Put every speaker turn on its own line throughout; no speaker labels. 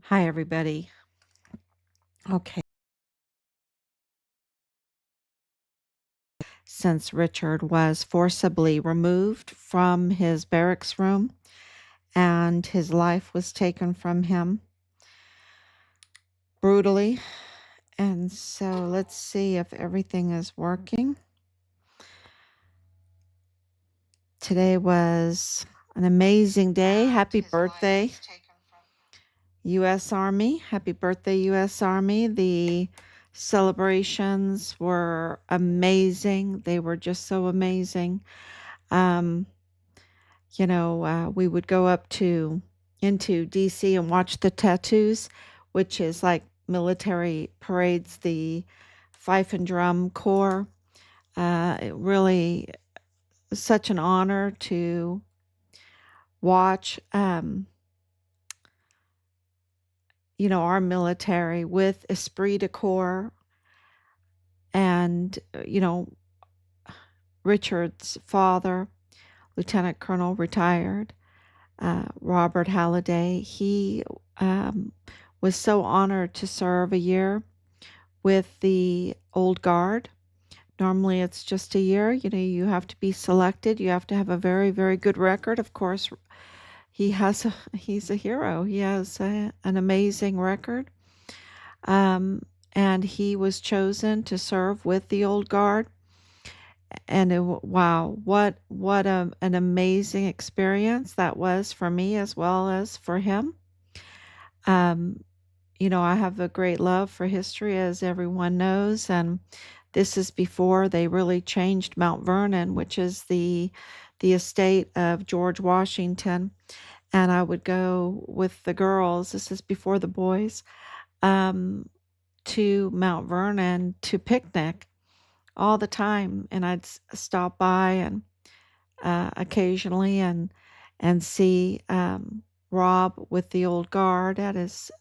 Hi, everybody. Okay. Since Richard was forcibly removed from his barracks room and his life was taken from him brutally. And so let's see if everything is working. Today was an amazing day. Happy birthday, U.S. Army. Happy birthday, U.S. Army. The celebrations were amazing. They were just so amazing. Um, we would go up into DC and watch the tattoos, which is like military parades, the fife and drum corps. It really such an honor to watch, our military with esprit de corps and, Richard's father, Lieutenant Colonel retired, Robert Halliday. He was so honored to serve a year with the Old Guard. Normally it's just a year. You have to be selected. You have to have a very, very good record. Of course, he's a hero. He has an amazing record. And he was chosen to serve with the Old Guard. And wow, what an amazing experience that was for me as well as for him. Um, I have a great love for history, as everyone knows, and this is before they really changed Mount Vernon, which is the estate of George Washington. And I would go with the girls, this is before the boys, to Mount Vernon to picnic all the time. And I'd stop by and occasionally and see Rob with the Old Guard at his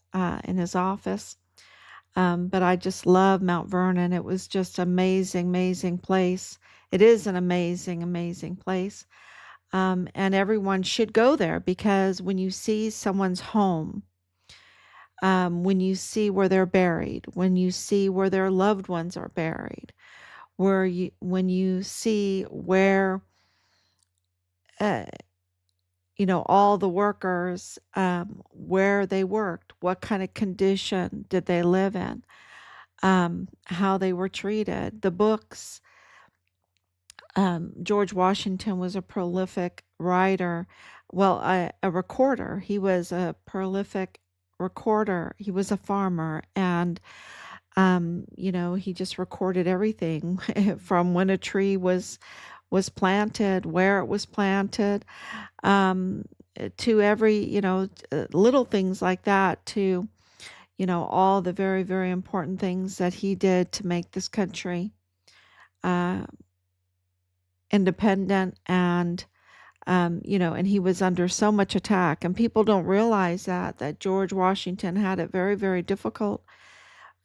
in his office. But I just love Mount Vernon. It was just amazing, amazing place. It is an amazing, amazing place. And everyone should go there because when you see someone's home, when you see where they're buried, when you see where their loved ones are buried, when you see where uh, all the workers, where they worked, what kind of condition did they live in, how they were treated, the books. George Washington was a prolific writer, well, a recorder. He was a prolific recorder. He was a farmer, and he just recorded everything from when a tree was planted, where it was planted, um, to every, little things like that, to, all the very, very important things that he did to make this country uh, independent. And, and he was under so much attack. And people don't realize that George Washington had it very, very difficult.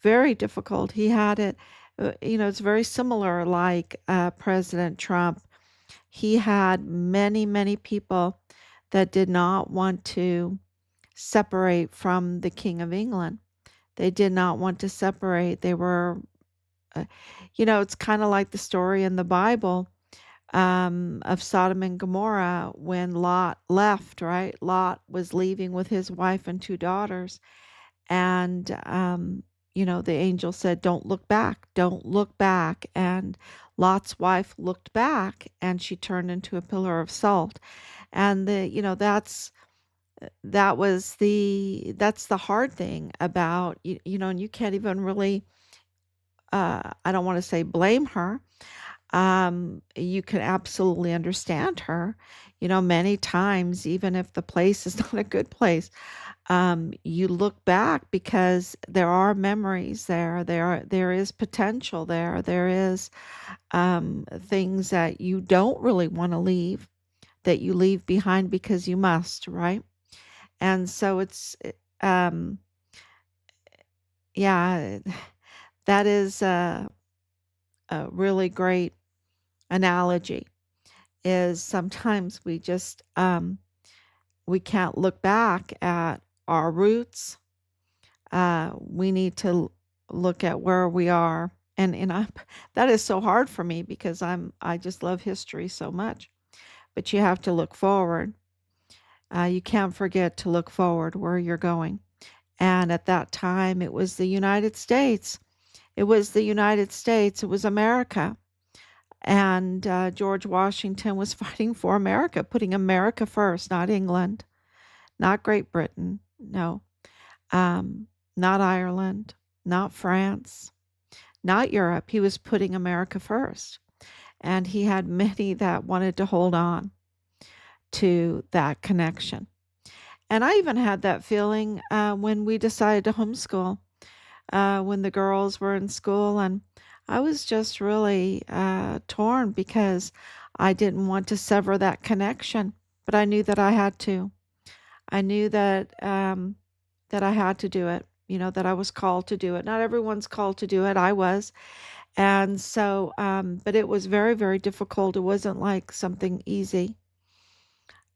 Very difficult. He had it, it's very similar like President Trump. He had many, many people that did not want to separate from the King of England. They did not want to separate. They were, it's kind of like the story in the Bible of Sodom and Gomorrah when Lot left, right? Lot was leaving with his wife and two daughters. And, the angel said, don't look back, don't look back. And Lot's wife looked back and she turned into a pillar of salt. And that's the hard thing about, and you can't even really, I don't want to say blame her. You can absolutely understand her. Many times, even if the place is not a good place, you look back because there are memories there. There is potential there. There is things that you don't really want to leave, that you leave behind because you must, right? And so um, yeah, that is a really great analogy. Is sometimes we can't look back at our roots, We need to look at where we are. And that is so hard for me because I just love history so much. But you have to look forward. You can't forget to look forward where you're going. And at that time, it was the United States. It was the United States. It was America. And George Washington was fighting for America, putting America first, not England, not Great Britain, no, not Ireland, not France, not Europe. He was putting America first. And he had many that wanted to hold on to that connection. And I even had that feeling when we decided to homeschool, when the girls were in school. And I was just really torn because I didn't want to sever that connection, but I knew that I had to. I knew that I had to do it, that I was called to do it. Not everyone's called to do it. I was. And so, but it was very, very difficult. It wasn't like something easy.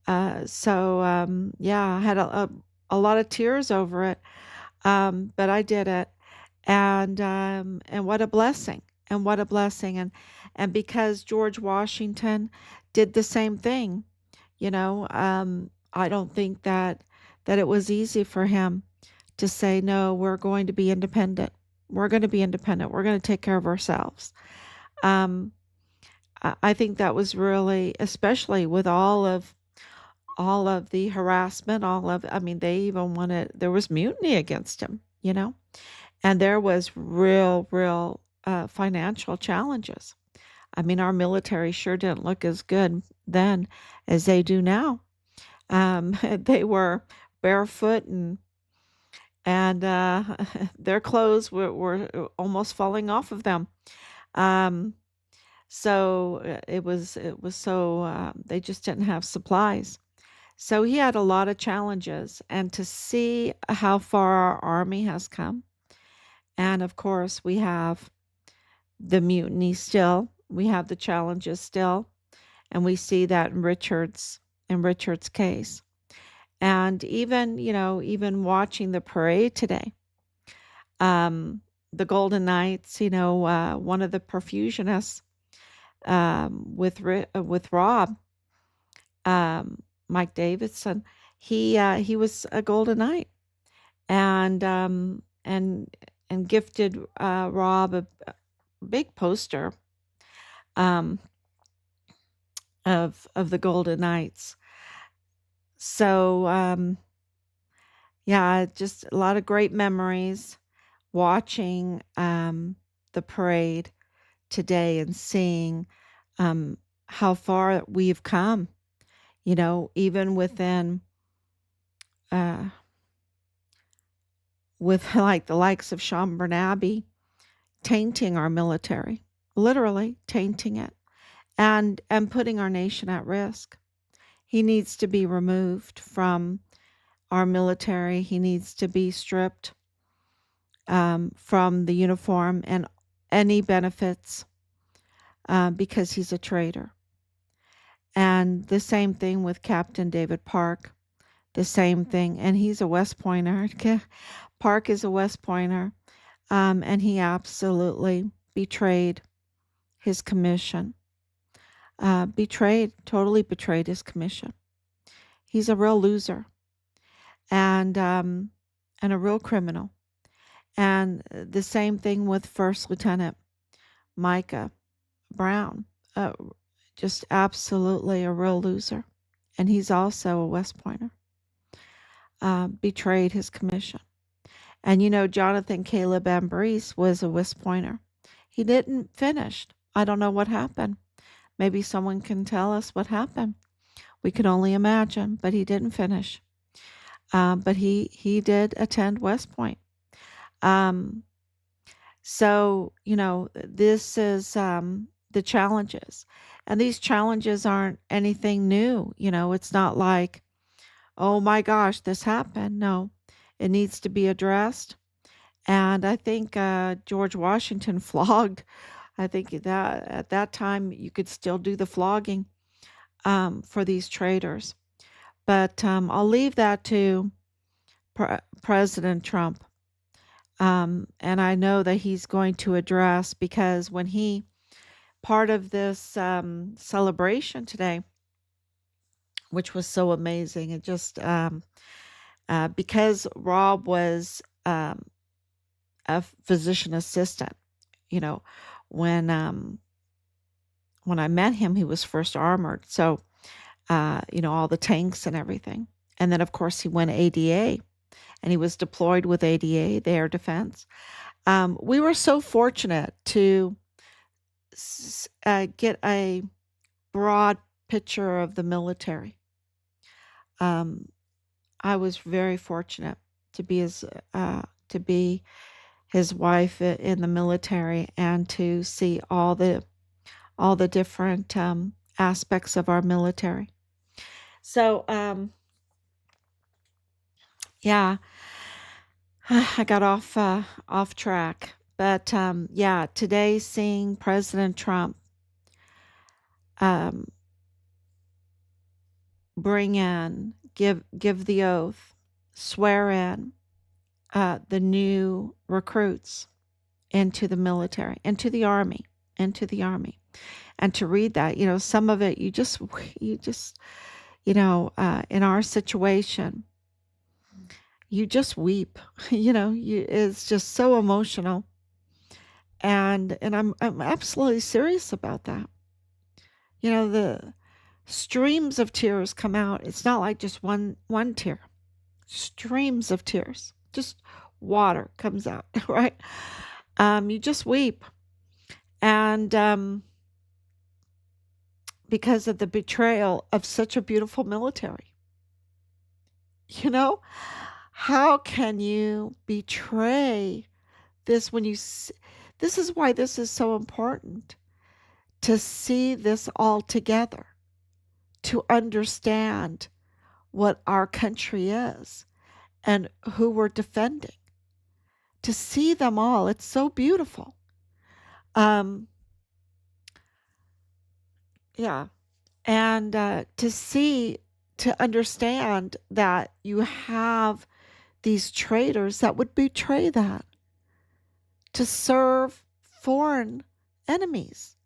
Yeah, I had a lot of tears over it, but I did it, and what a blessing, and what a blessing, and because George Washington did the same thing, I don't think that it was easy for him to say, no, we're going to be independent. We're going to be independent. We're going to take care of ourselves. Um, I think that was really, especially with all of the harassment, I mean, they even there was mutiny against him, and there was real financial challenges. I mean, our military sure didn't look as good then as they do now. They were barefoot and their clothes were almost falling off of them. Um, it was so they just didn't have supplies. So he had a lot of challenges, and to see how far our army has come, and of course we have the mutiny still, we have the challenges still, and we see that in Richard's case. And even watching the parade today, the Golden Knights, one of the perfusionists, with Rob, Mike Davidson, he was a Golden Knight, and and gifted Rob a big poster um, of the Golden Knights. So yeah, just a lot of great memories watching the parade today and seeing how far we've come. Even within with like the likes of Sean Bernabe tainting our military, literally tainting it, and putting our nation at risk. He needs to be removed from our military. He needs to be stripped from the uniform and any benefits because he's a traitor. And the same thing with Captain David Park. The same thing. And he's a West Pointer. Park is a West Pointer. And he absolutely betrayed his commission. Totally betrayed his commission. He's a real loser and a real criminal. And the same thing with First Lieutenant Micah Brown. Just absolutely a real loser. And he's also a West Pointer. Betrayed his commission. And Jonathan Caleb Ambrose was a West Pointer. He didn't finish. I don't know what happened. Maybe someone can tell us what happened. We can only imagine, but he didn't finish. But he did attend West Point. So, this is the challenges. And these challenges aren't anything new. It's not like, oh my gosh, this happened. No, it needs to be addressed. And I think George Washington flogged. I think that at that time you could still do the flogging for these traitors. But I'll leave that to President Trump And I know that he's going to address, because when he part of this celebration today, which was so amazing, it just because Rob was a physician assistant, you know, when um, when I met him, he was first armored, so all the tanks and everything, and then of course he went ADA, and he was deployed with ADA, the air defense. We were so fortunate to get a broad picture of the military. Um, I was very fortunate to be to be his wife in the military, and to see all the different aspects of our military. So yeah, I got off track, but yeah, today seeing President Trump um, bring in, give the oath, swear in the new recruits into the military, into the army, and to read that, some of it, you just, in our situation, you just weep. It's just so emotional, and I'm absolutely serious about that. The streams of tears come out. It's not like just one tear. Streams of tears. Just water comes out, right? You just weep. And because of the betrayal of such a beautiful military. How can you betray this when this is why this is so important, to see this all together, to understand what our country is and who we're defending, to see them all. It's so beautiful. Um, yeah. And to understand that you have these traitors that would betray that to serve foreign enemies,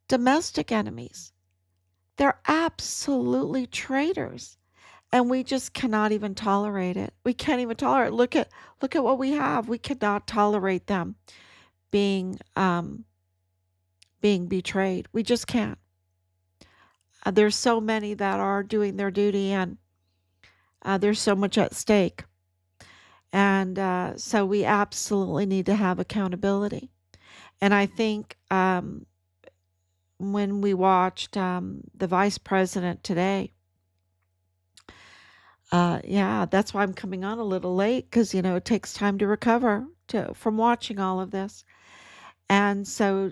domestic enemies. They're absolutely traitors. And we just cannot even tolerate it. We can't even tolerate it. Look at what we have. We cannot tolerate them being being betrayed. We just can't. There's so many that are doing their duty, and there's so much at stake. And so we absolutely need to have accountability. And I think when we watched the vice president today, yeah, that's why I'm coming on a little late, because it takes time to recover from watching all of this. And so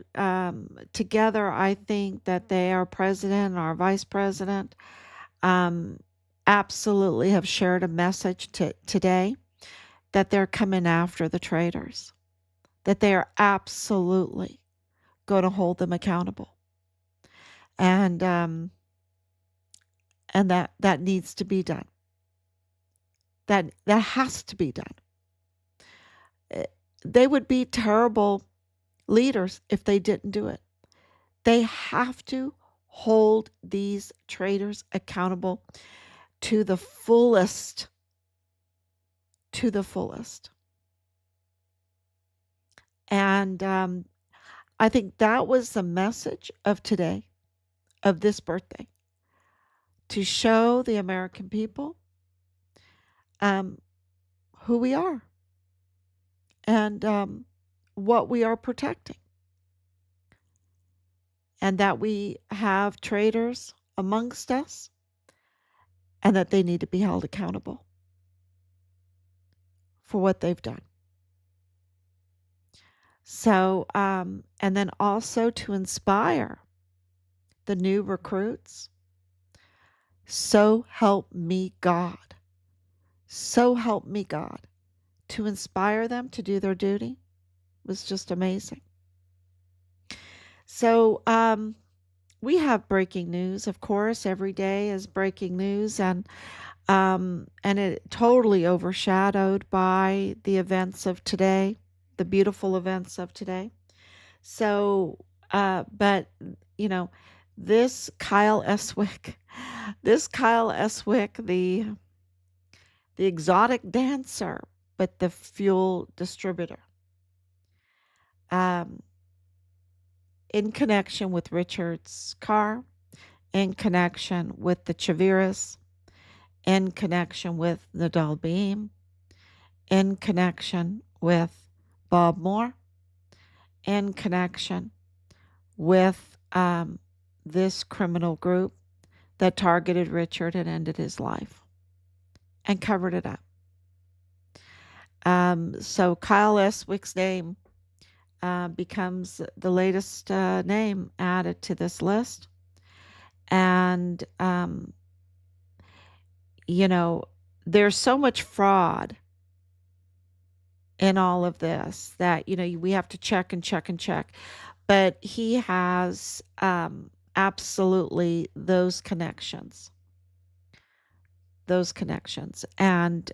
together, I think that our president and our vice president absolutely have shared a message today that they're coming after the traitors, that they are absolutely going to hold them accountable, and that needs to be done. That has to be done. They would be terrible leaders if they didn't do it. They have to hold these traitors accountable to the fullest. To the fullest. And I think that was the message of today, of this birthday, to show the American people who we are, and what we are protecting, and that we have traitors amongst us, and that they need to be held accountable for what they've done. So, and then also to inspire the new recruits. So help me God. So help me God. To inspire them to do their duty was just amazing. So, we have breaking news, of course. Every day is breaking news, and it totally overshadowed by the events of today. the beautiful events of today. So, but you know, this Kyle Estwick, this Kyle Estwick, the exotic dancer, but the fuel distributor, um, in connection with Richard's car, in connection with the Chaviras, in connection with Nidal Baem, in connection with Bob Moore, in connection with this criminal group that targeted Richard and ended his life and covered it up. So Kyle Estwick's name becomes the latest name added to this list. And, there's so much fraud in all of this that, we have to check and check and check. But he has absolutely those connections. And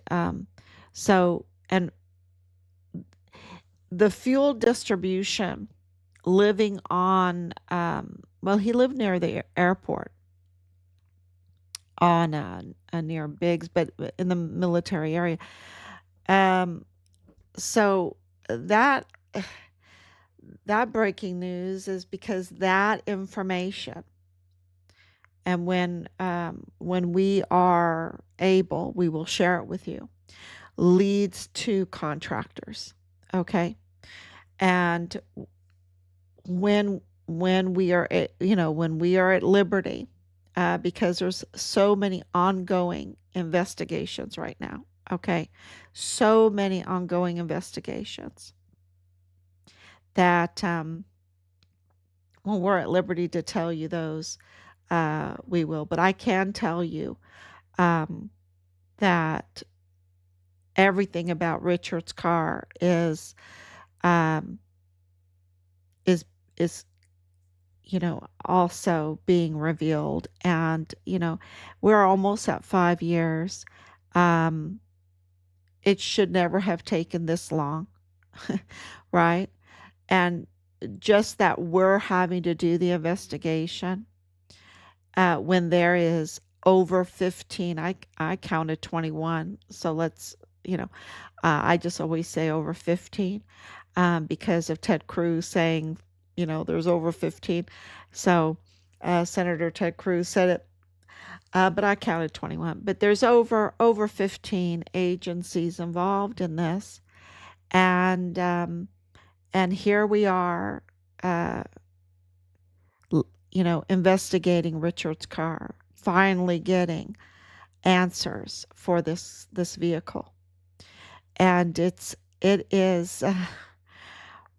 and the fuel distribution, living on, he lived near the airport on near Biggs, but in the military area. So that breaking news is because that information, and when we are able, we will share it with you, leads to contractors. Okay. And when we are at liberty, because there's so many ongoing investigations right now. Okay. So many ongoing investigations that, when we're at liberty to tell you those, we will. But I can tell you that everything about Richard's car is also being revealed. And we're almost at 5 years. It should never have taken this long. Right? And just that we're having to do the investigation, when there is over 15, I counted 21. So let's, I just always say over 15, because of Ted Cruz saying, there's over 15. So Senator Ted Cruz said it, but I counted 21. But there's over 15 agencies involved in this. And here we are, investigating Richard's car, finally getting answers for this vehicle. And it is,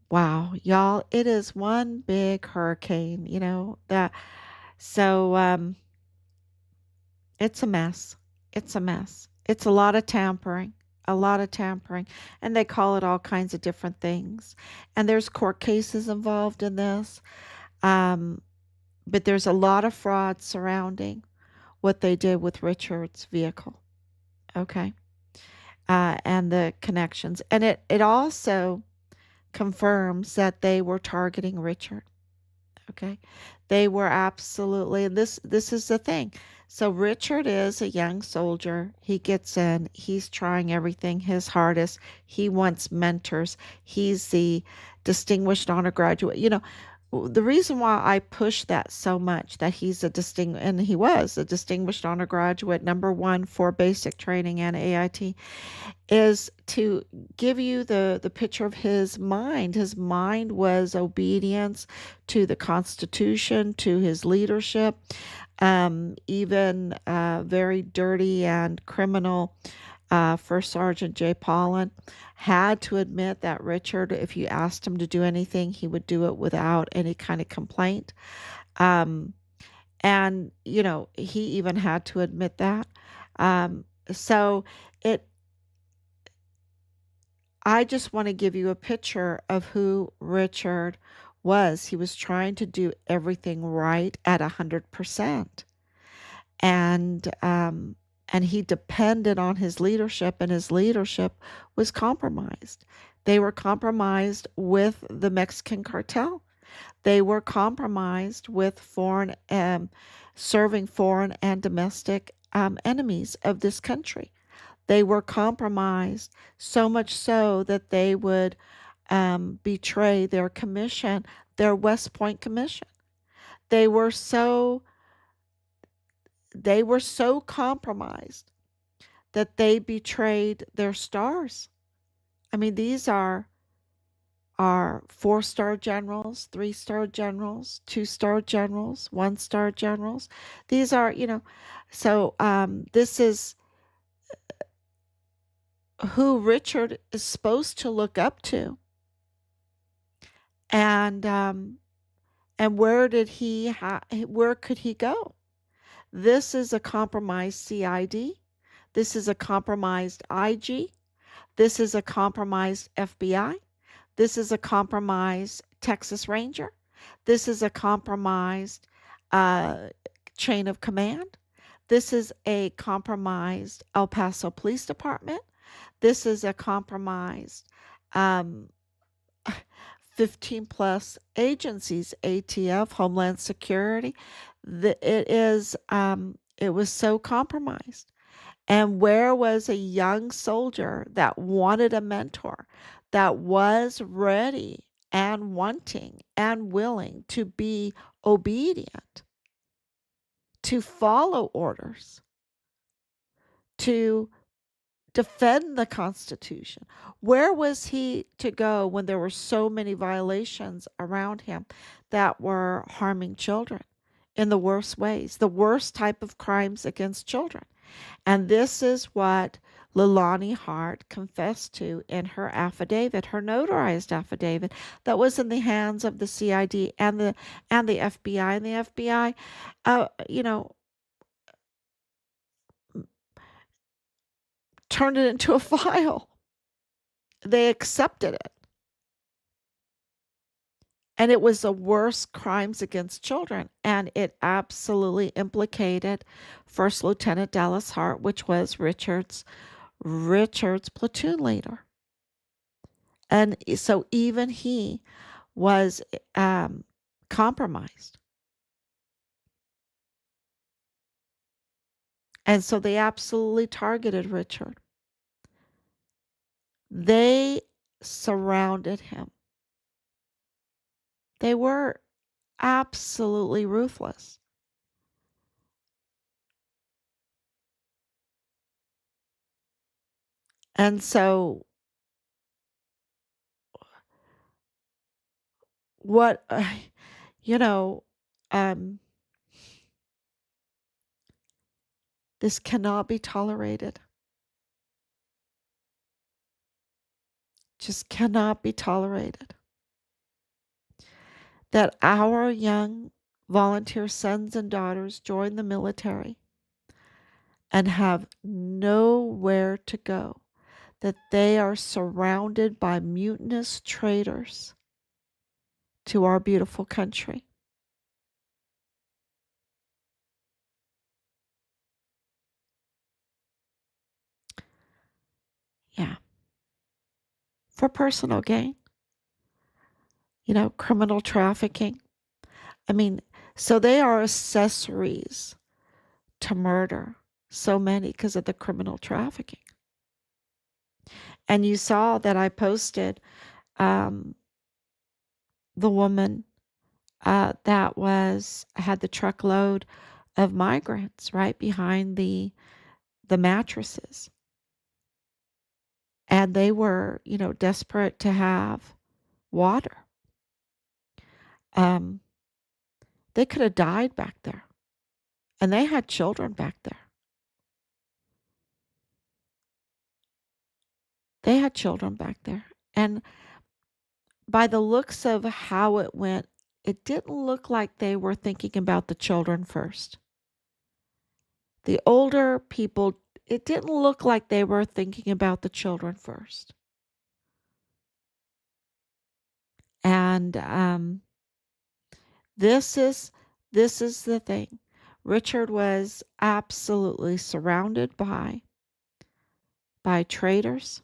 wow, y'all, it is one big hurricane, so it's a mess. It's a mess. It's a lot of tampering. And they call it all kinds of different things. And there's court cases involved in this. But there's a lot of fraud surrounding what they did with Richard's vehicle. Okay. And the connections. And it also confirms that they were targeting Richard. Okay. They were absolutely, and this is the thing. So Richard is a young soldier. He gets in, he's trying everything his hardest. He wants mentors. He's the distinguished honor graduate. The reason why I push that so much, that he's and he was a distinguished honor graduate, #1 for basic training and AIT, is to give you the picture of his mind. His mind was obedience to the Constitution, to his leadership. Even very dirty and criminal First Sergeant Jay Pollan had to admit that Richard, if you asked him to do anything, he would do it without any kind of complaint. And, he even had to admit that. So I just want to give you a picture of who Richard was. He was trying to do everything right at 100%. And he depended on his leadership, and his leadership was compromised. They were compromised with the Mexican cartel. They were compromised with serving foreign and domestic enemies of this country. They were compromised so much so that they would betray their commission, their West Point commission. They were so they were so compromised that they betrayed their stars. I mean, these are 4-star generals, 3-star generals, 2-star generals, 1-star generals. These are, so this is who Richard is supposed to look up to. And where could he go? This is a compromised CID. This is a compromised IG. This is a compromised FBI. This is a compromised Texas Ranger. This is a compromised chain of command. This is a compromised El Paso Police Department. This is a compromised um, 15 plus agencies, ATF, Homeland Security. It was so compromised. And where was a young soldier that wanted a mentor, that was ready and wanting and willing to be obedient, to follow orders, to defend the Constitution? Where was he to go when there were so many violations around him that were harming children in the worst ways, the worst type of crimes against children? And this is what Leilani Hart confessed to in her affidavit, her notarized affidavit that was in the hands of the CID and the FBI. And the FBI, turned it into a file. They accepted it. And it was the worst crimes against children. And it absolutely implicated First Lieutenant Dallas Hart, which was Richard's platoon leader. And so even he was compromised. And so they absolutely targeted Richard. They surrounded him. They were absolutely ruthless. And so what, you know, um, this cannot be tolerated. Just cannot be tolerated. That our young volunteer sons and daughters join the military and have nowhere to go, that they are surrounded by mutinous traitors to our beautiful country. Yeah. For personal gain, criminal trafficking. I mean, so they are accessories to murder so many because of the criminal trafficking. And you saw that I posted um, the woman that had the truckload of migrants right behind the mattresses, and they were desperate to have water. Um, they could have died back there, and they had children back there. They had children back there, and by the looks of how it went, it didn't look like they were thinking about the children first. The older people, it didn't look like they were thinking about the children first. And this is the thing. Richard was absolutely surrounded by traitors.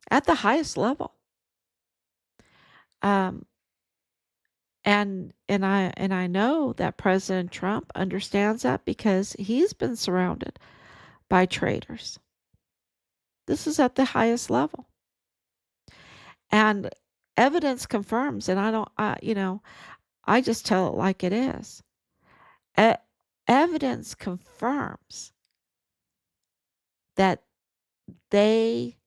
at the highest level. Um, and I know that President Trump understands that because he's been surrounded by traitors. This is at the highest level. And evidence confirms, and I just tell it like it is. E- Evidence confirms that they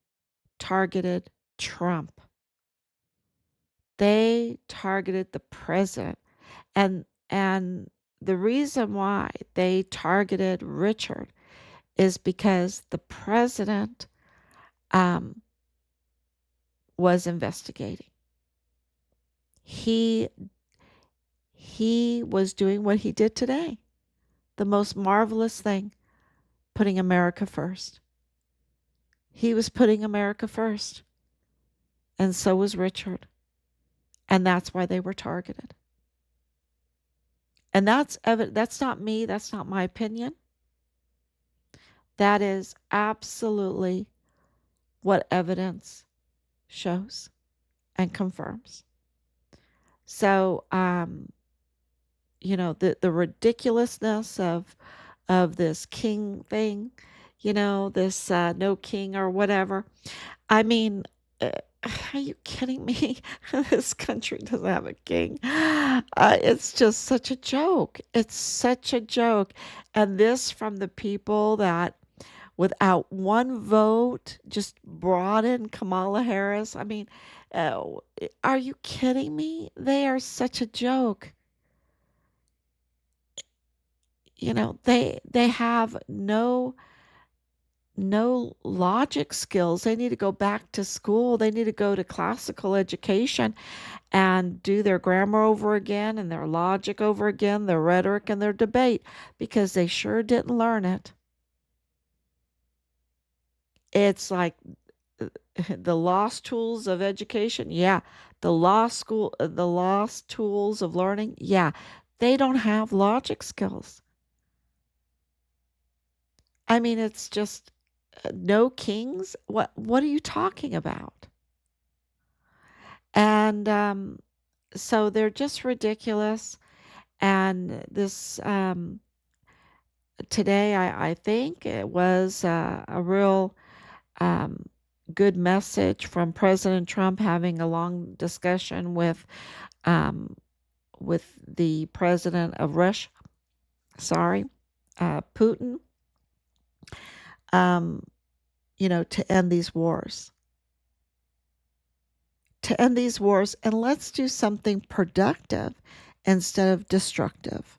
targeted Trump. They targeted the president. And the reason why they targeted Richard is because the president um, was investigating. He was doing what he did today, the most marvelous thing, putting America first. He was putting America first, and so was Richard, and that's why they were targeted. And that's not me. That's not my opinion. That is absolutely what evidence shows and confirms. So, the ridiculousness of this king thing, this no king or whatever. I mean, uh, are you kidding me? This country doesn't have a king. It's just such a joke. It's such a joke. And this from the people that, without one vote, just brought in Kamala Harris. I mean, uh, are you kidding me? They are such a joke. They have no logic skills. They need to go back to school. They need to go to classical education and do their grammar over again and their logic over again, their rhetoric and their debate, because they sure didn't learn it. It's like the lost tools of education. Yeah. The lost tools of learning. Yeah. They don't have logic skills. I mean, it's just no kings. What are you talking about? And so they're just ridiculous. And this today, I think it was a real um, good message from President Trump, having a long discussion um, with the president of Russia. Sorry, Putin. Um, to end these wars. To end these wars, and let's do something productive instead of destructive.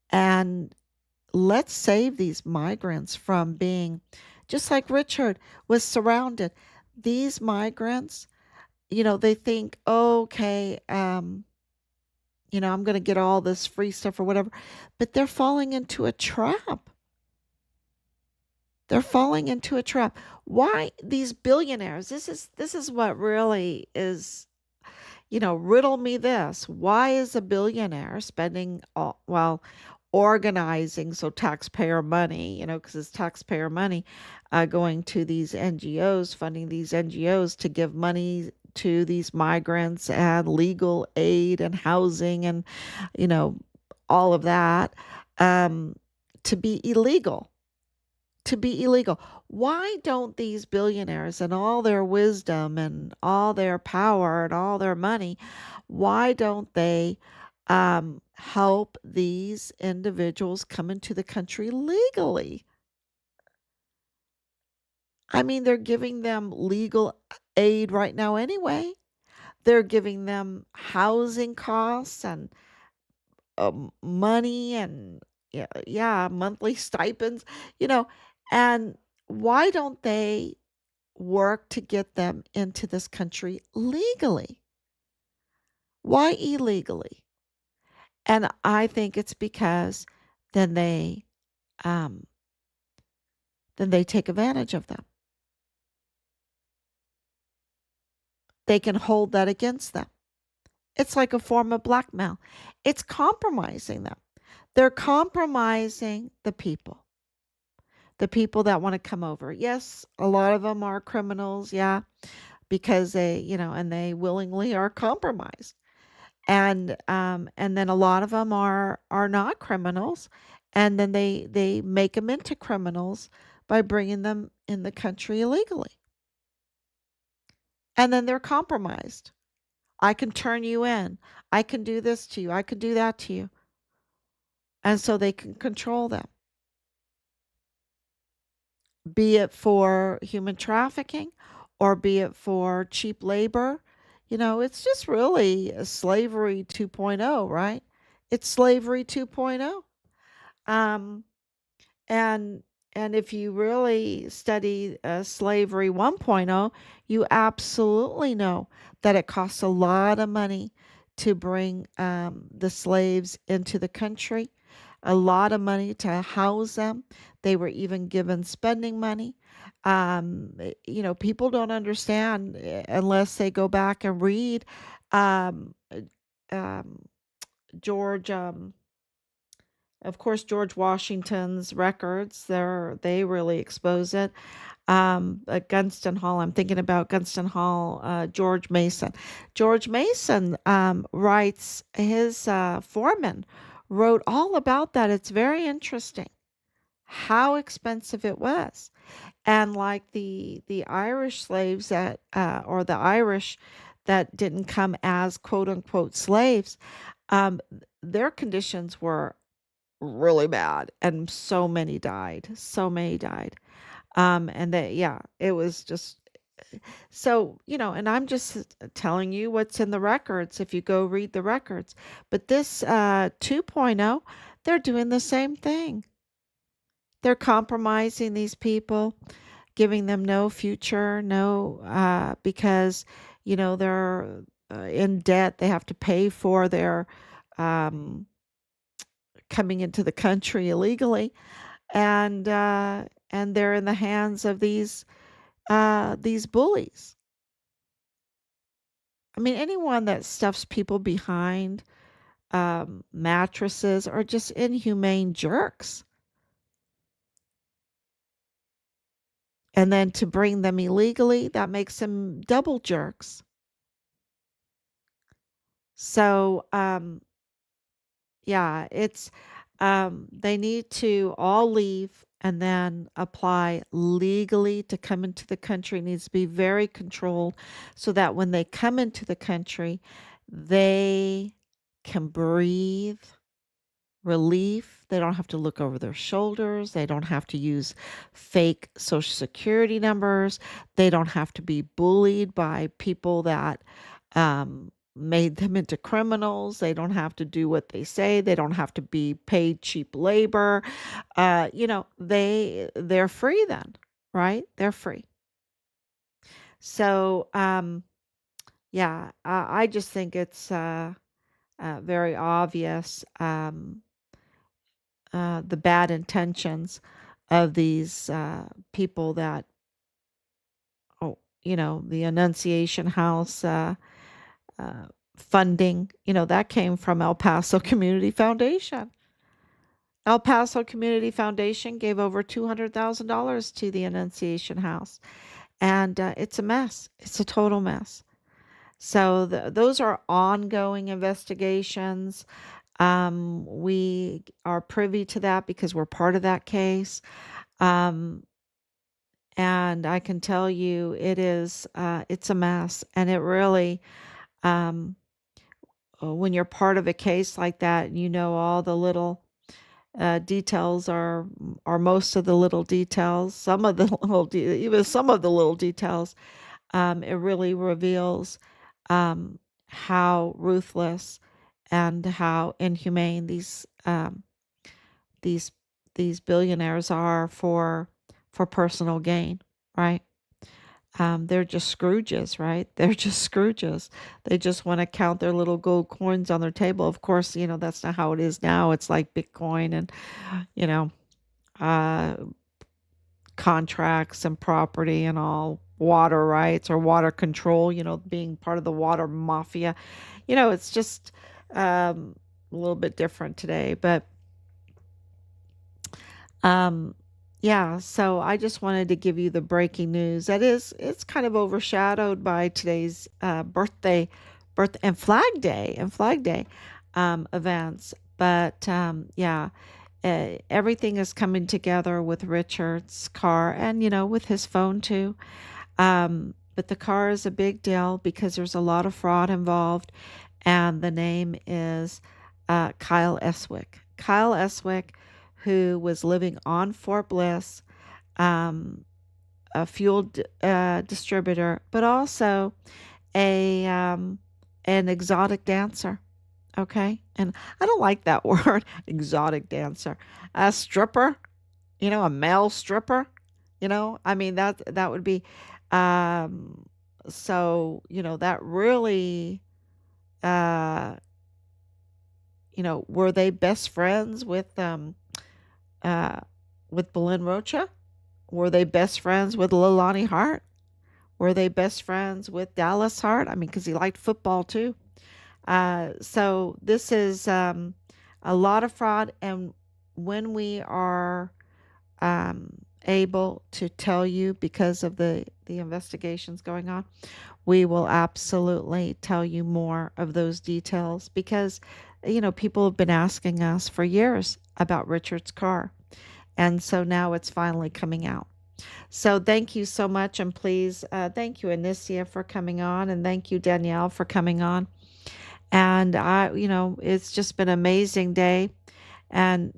And let's save these migrants from being, just like Richard was surrounded. These migrants, they think, oh, okay, I'm going to get all this free stuff or whatever, but they're falling into a trap. They're falling into a trap. Why these billionaires? This is what really is, riddle me this. Why is a billionaire spending organizing, so taxpayer money, because it's taxpayer money, going to these NGOs, funding these NGOs to give money to these migrants and legal aid and housing and, you know, all of that, um, to be illegal. To be illegal. Why don't these billionaires and all their wisdom and all their power and all their money, why don't they help these individuals come into the country legally? I mean, they're giving them legal aid right now anyway. They're giving them housing costs and money and yeah, monthly stipends, you know, and why don't they work to get them into this country legally? Why illegally? And I think it's because then they um, take advantage of them. They can hold that against them. It's like a form of blackmail. It's compromising them. They're compromising the people. the people that want to come over. Yes, a lot of them are criminals, yeah, because they, and they willingly are compromised. And then a lot of them are not criminals, and then they make them into criminals by bringing them in the country illegally. And then they're compromised. I can turn you in. I can do this to you. I can do that to you. And so they can control them, be it for human trafficking or be it for cheap labor. It's just really a slavery 2.0, right? It's slavery 2.0. Um, and and if you really study slavery 1.0, you absolutely know that it costs a lot of money to bring the slaves into the country, a lot of money to house them. They were even given spending money. People don't understand unless they go back and read um, um, George. Of course, George Washington's records, they really expose it. Gunston Hall, I'm thinking about Gunston Hall, George Mason. George Mason writes, his foreman wrote all about that. It's very interesting how expensive it was. And like the Irish slaves that, or the Irish that didn't come as quote unquote slaves, um, their conditions were really bad, and so many died. And that, yeah, it was just so, and I'm just telling you what's in the records if you go read the records. But this 2.0, they're doing the same thing. They're compromising these people, giving them no future, no, because, they're in debt. They have to pay for their um, coming into the country illegally, and they're in the hands of these bullies. I mean, anyone that stuffs people behind mattresses are just inhumane jerks. And then to bring them illegally, that makes them double jerks. So, yeah, they need to all leave and then apply legally to come into the country. It needs to be very controlled so that when they come into the country, they can breathe relief. They don't have to look over their shoulders. They don't have to use fake social security numbers. They don't have to be bullied by people that made them into criminals. They don't have to do what they say. They don't have to be paid cheap labor. They're free then, right? They're free. So, yeah, I just think it's very obvious. The bad intentions of these people that, oh, the Annunciation House uh, funding, that came from El Paso Community Foundation. El Paso Community Foundation gave over $200,000 to the Annunciation House. And it's a mess. It's a total mess. So those are ongoing investigations. We are privy to that because we're part of that case. Um, and I can tell you it's a mess. And it really, um, when you're part of a case like that, all the little details are most of the little details, some of the even some of the little details, it really reveals how ruthless and how inhumane these these billionaires are for personal gain, right? They're just Scrooges, right? They're just Scrooges. They just want to count their little gold coins on their table. Of course, that's not how it is now. It's like Bitcoin and, you know, uh, contracts and property and all water rights or water control, being part of the water mafia. It's just a little bit different today. But um, Yeah, so I just wanted to give you the breaking news. It's kind of overshadowed by today's birth and Flag Day events. But yeah, everything is coming together with Richard's car and, with his phone too. But the car is a big deal because there's a lot of fraud involved, and the name is Kyle Estwick. Kyle Estwick, who was living on Fort Bliss, um, a distributor, but also a an exotic dancer. Okay, and I don't like that word, exotic dancer. A stripper, a male stripper. I mean that would be. Um, so that really. Uh, were they best friends uh, with Belen Rocha? Were they best friends with Leilani Hart? Were they best friends with Dallas Hart? I mean, because he liked football too. So this is a lot of fraud. And when we are able to tell you because of the investigations going on, we will absolutely tell you more of those details because, people have been asking us for years about Richard's car. And so now it's finally coming out. So thank you so much. And please, thank you, Anicia, for coming on. And thank you, Danielle, for coming on. And it's just been an amazing day and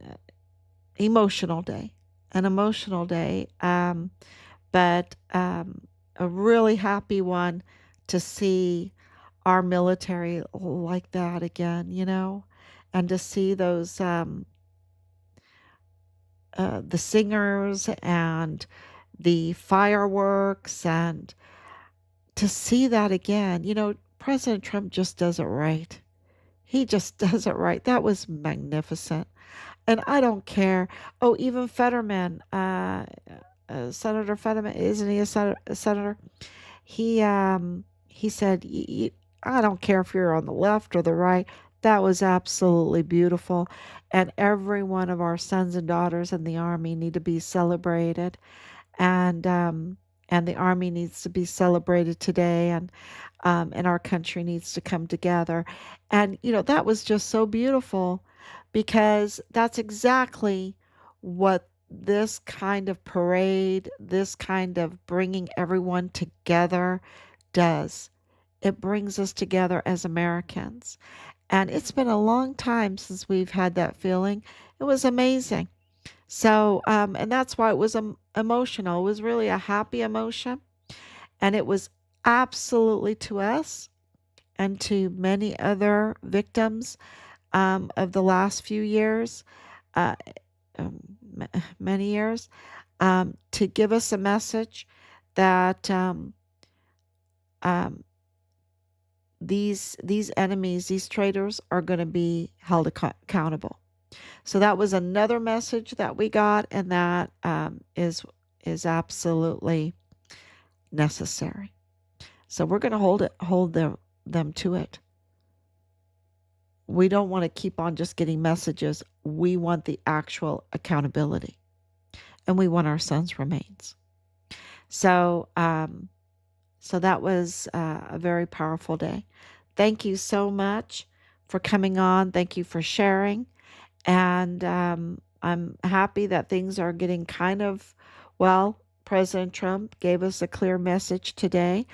emotional day, an emotional day. But a really happy one to see our military like that again, and to see those the singers and the fireworks and to see that again. President Trump just does it right. He just does it right. That was magnificent. And I don't care. Oh, even Fetterman, Senator Fetterman, isn't he a senator? He said, I don't care if you're on the left or the right. That was absolutely beautiful. And every one of our sons and daughters in the Army need to be celebrated. And the Army needs to be celebrated today. And our country needs to come together. And, that was just so beautiful because that's exactly what this kind of parade, this kind of bringing everyone together does. It brings us together as Americans. And it's been a long time since we've had that feeling. It was amazing. So, and that's why it was emotional. It was really a happy emotion. And it was absolutely to us and to many other victims of the last few years, uh, um, many years, to give us a message that um, these enemies, these traitors, are going to be held accountable. So that was another message that we got, and that is absolutely necessary. So we're going to hold them to it. We don't want to keep on just getting messages. We want the actual accountability, and we want our son's remains. So, so that was a very powerful day. Thank you so much for coming on. Thank you for sharing. And I'm happy that things are getting kind of, well, President Trump gave us a clear message today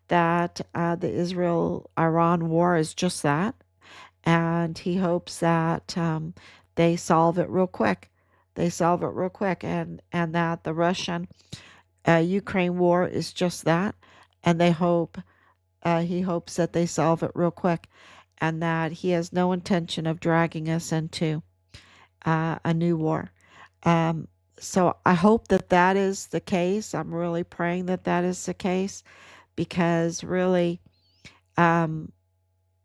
that the Israel Iran war is just that. And he hopes that they solve it real quick. They solve it real quick, and that the Russian Ukraine war is just that. And he hopes that they solve it real quick, and that he has no intention of dragging us into a new war. Um, so I hope that that is the case. I'm really praying that that is the case because really, um,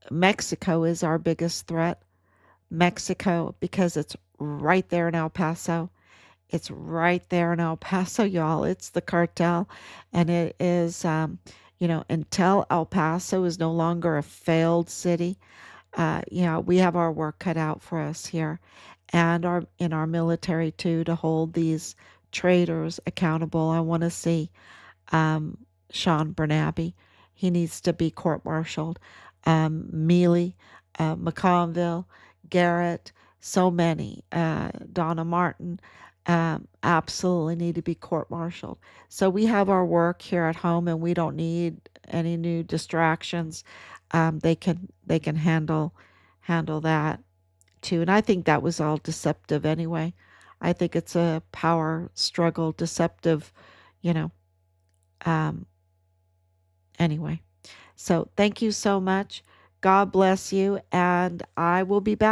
Mexico is our biggest threat. Mexico, because it's right there in El Paso. It's right there in El Paso, y'all. It's the cartel. And it is, until El Paso is no longer a failed city, we have our work cut out for us here and in our military too to hold these traitors accountable. I want to see um, Sean Bernabe. He needs to be court-martialed. Mealy, McConville, Garrett, so many. Donna Martin absolutely need to be court-martialed. So we have our work here at home, and we don't need any new distractions. They can handle that too. And I think that was all deceptive anyway. I think it's a power struggle, deceptive, you know. Um, anyway, so thank you so much. God bless you, and I will be back.